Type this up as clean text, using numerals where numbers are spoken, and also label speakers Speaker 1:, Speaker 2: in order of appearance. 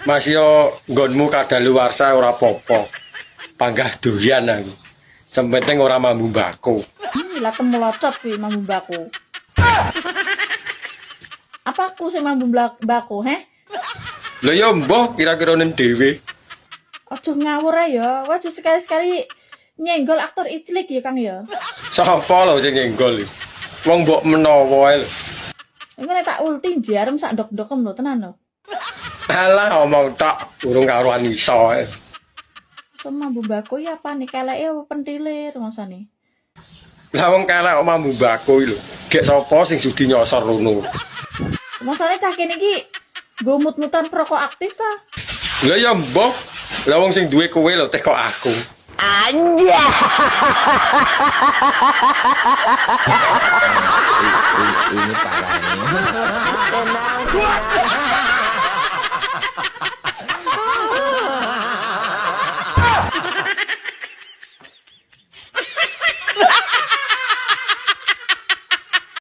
Speaker 1: Mas yo nggonmu kadaluwarsa ora apa-apa. Panggah doyan aku. Sementing ora mambu mbako.
Speaker 2: Lah temu locot kuwi mambu mbako. Apa aku sing mambu mbako, he?
Speaker 1: Lho yo mbah kira-kira nen dhewe.
Speaker 2: Aja ngawur ae ya. Wae sekali-sekali nyenggol aktor iclik ya, Kang ya.
Speaker 1: Sapa lho sing nyenggol? Wong mbok menawa ae lho.
Speaker 2: Engko nek tak ulti jarum sak ndok-ndokem lho tenan lho.
Speaker 1: Alah omong tok urung karuan iso ae.
Speaker 2: Mambu mbako ya apa nih keleke apa pentile rumasane.
Speaker 1: Lah wong kelek kok mambu mbako lho. Gek sapa sing sudi nyosor rono?
Speaker 2: Masane cah kene iki nggo mut-mutan perokok aktif ta?
Speaker 1: Lah ya mbah. Lah wong sing duwe kowe lho teh kok aku.
Speaker 3: Anja.
Speaker 4: Ini parah ini.
Speaker 3: Tenang.